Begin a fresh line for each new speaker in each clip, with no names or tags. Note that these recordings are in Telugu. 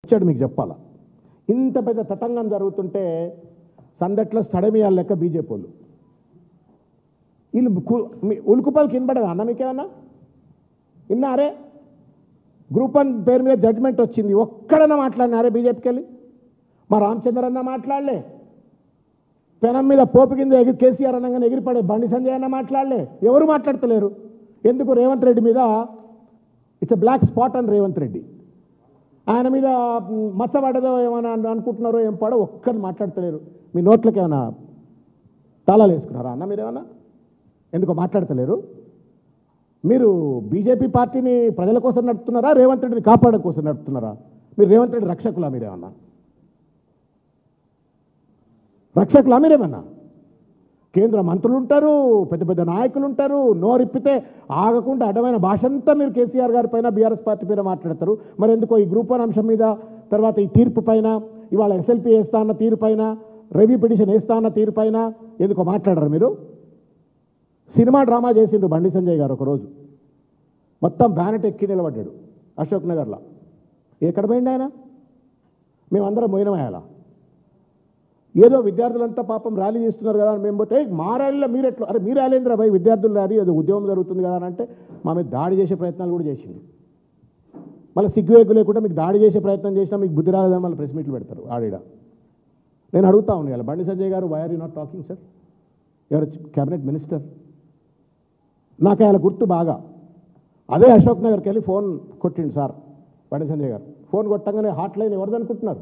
ముచ్చడు మీకు చెప్పాలా. ఇంత పెద్ద తతంగం జరుగుతుంటే సందట్లో సడమియాల లెక్క బీజేపీ వాళ్ళు వీళ్ళు ఉలుకుపాలు కినబడదా అన్న మీకేమన్నా ఇన్నారే? గ్రూప్ 1 పేరు మీద జడ్జిమెంట్ వచ్చింది, ఒక్కడన్నా మాట్లాడినారే బీజేపీకి వెళ్ళి? మా రామచంద్ర అన్న మాట్లాడలే, పెనం మీద పోపు కింద కేసీఆర్ అనగానే ఎగిరిపడే బండి సంజయ్ అన్న మాట్లాడలే, ఎవరు మాట్లాడతలేరు. ఎందుకు? రేవంత్ రెడ్డి మీద ఇట్స్ బ్లాక్ స్పాట్ అని రేవంత్ రెడ్డి, ఆయన మీద మచ్చబడ్డదో ఏమైనా అనుకుంటున్నారో ఏం పడో, ఒక్కరు మాట్లాడతలేరు. మీ నోట్లకి ఏమైనా తాళాలు వేసుకున్నారా అన్న మీరేమన్నా? ఎందుకో మాట్లాడతలేరు. మీరు బీజేపీ పార్టీని ప్రజల కోసం నడుపుతున్నారా, రేవంత్ రెడ్డిని కాపాడడం కోసం నడుపుతున్నారా? మీరు రేవంత్ రెడ్డి రక్షకులా మీరేమన్నా? రక్షకులా మీరేమన్నా? కేంద్ర మంత్రులు ఉంటారు, పెద్ద పెద్ద నాయకులు ఉంటారు, నోరిప్పితే ఆగకుండా అడ్డమైన భాష అంతా మీరు కేసీఆర్ గారి పైన బీఆర్ఎస్ పార్టీ పైన మాట్లాడతారు. మరి ఎందుకో ఈ గ్రూప్ 1 అంశం మీద, తర్వాత ఈ తీర్పు పైన, ఇవాళ ఎస్ఎల్పీ వేస్తా అన్న తీరు పైన, రివ్యూ పిటిషన్ వేస్తా అన్న తీరు పైన ఎందుకో మాట్లాడరు మీరు? సినిమా డ్రామా చేసిండ్రు బండి సంజయ్ గారు. ఒకరోజు మొత్తం బ్యానెట్ ఎక్కి నిలబడ్డాడు అశోక్ నగర్లో. ఎక్కడ పోయింది ఆయన? మేమందరం పోయినమేయాల. ఏదో విద్యార్థులంతా పాపం ర్యాలీ చేస్తున్నారు కదా అని మేము పోతే, మా ర్యాలీలో మీరు ఎట్లా, అరే మీ ర్యాలీ ఏంద్రా భయ్, విద్యార్థుల ర్యాలీ, అది ఉద్యమం జరుగుతుంది కదా అని అంటే మా మీద దాడి చేసే ప్రయత్నాలు కూడా చేసింది. మళ్ళీ సిగ్గువేగు లేకుండా మీకు దాడి చేసే ప్రయత్నం చేసినా మీకు బుద్ధి రాలేదని మళ్ళీ ప్రెస్ మీట్లు పెడతారు ఆడిడ. నేను అడుగుతా ఉన్నాను ఇలా, Bandi Sanjay garu, why are you not talking sir? ఎవరు క్యాబినెట్ మినిస్టర్? నాకు ఆయన గుర్తు బాగా. అదే అశోక్ నగర్కి వెళ్ళి ఫోన్ కొట్టిండు సార్ బండి సంజయ్ గారు. ఫోన్ కొట్టంగానే హాట్ లైన్ ఎవరిది అనుకుంటున్నారు?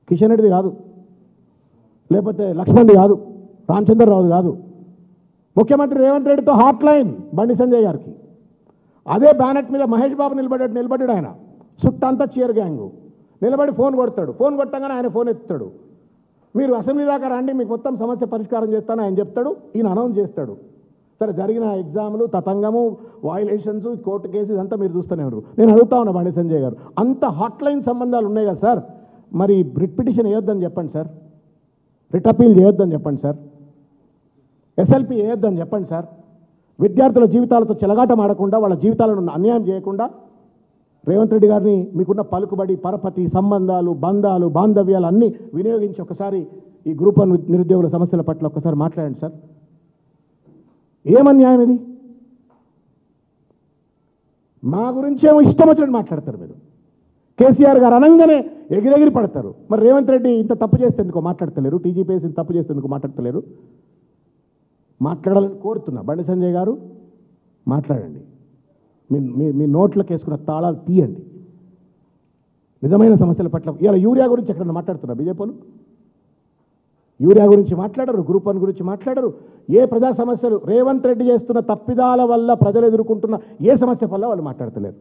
కిషన్ రెడ్డిది కాదు, లేకపోతే లక్ష్మణ్ది కాదు, రామచంద్రరావుది కాదు, ముఖ్యమంత్రి రేవంత్ రెడ్డితో హాట్ లైన్ బండి సంజయ్ గారికి. అదే బ్యానెట్ మీద మహేష్ బాబు నిలబడ్డాడు ఆయన, చుట్టంతా చీర్ గ్యాంగు నిలబడి ఫోన్ కొడతాడు. ఫోన్ కొట్టంగానే ఆయన ఫోన్ ఎత్తుతాడు. మీరు అసెంబ్లీ దాకా రండి, మీకు మొత్తం సమస్య పరిష్కారం చేస్తాను ఆయన చెప్తాడు, ఈయన అనౌన్స్ చేస్తాడు. సరే, జరిగిన ఎగ్జామ్లు, తతంగము, వయలేషన్స్, కోర్టు కేసు ఇదంతా మీరు చూస్తూనే ఉన్నారు. నేను అడుగుతా ఉన్నా బండి సంజయ్ గారు, అంత హాట్ లైన్ సంబంధాలు ఉన్నాయి కదా సార్, మరి రిట్ పిటిషన్ వేయొద్దని చెప్పండి సార్, రిట్ అపీల్ చేయొద్దని చెప్పండి సార్, ఎస్ఎల్పీ వేయొద్దని చెప్పండి సార్. విద్యార్థుల జీవితాలతో చెలగాటం ఆడకుండా, వాళ్ళ జీవితాలను అన్యాయం చేయకుండా రేవంత్ రెడ్డి గారిని మీకున్న పలుకుబడి, పరపతి, సంబంధాలు, బంధాలు, బాంధవ్యాలు అన్నీ వినియోగించి ఒకసారి ఈ గ్రూప్ 1 నిరుద్యోగుల సమస్యల పట్ల ఒకసారి మాట్లాడండి సార్. ఏమన్యాయం ఇది? మా గురించేమో ఇష్టం వచ్చినట్టు మాట్లాడతారు మీరు. కేసీఆర్ గారు అనగానే ఎగిరెగిరి పడతారు. మరి రేవంత్ రెడ్డి ఇంత తప్పు చేస్తే ఎందుకో మాట్లాడతలేరు? టీజీపీఎస్ ఇంత తప్పు చేస్తే ఎందుకు మాట్లాడతలేరు? మాట్లాడాలని కోరుతున్నా. బండి సంజయ్ గారు మాట్లాడండి, మీ నోట్లకు వేసుకున్న తాళాలు తీయండి. నిజమైన సమస్యల పట్ల ఇలా యూరియా గురించి ఎక్కడన్నా మాట్లాడుతున్నా బీజేపీలు? యూరియా గురించి మాట్లాడరు, గ్రూప్ 1 గురించి మాట్లాడరు. ఏ ప్రజా సమస్యలు, రేవంత్ రెడ్డి చేస్తున్న తప్పిదాల వల్ల ప్రజలు ఎదుర్కొంటున్న ఏ సమస్య వల్ల వాళ్ళు మాట్లాడతలేరు.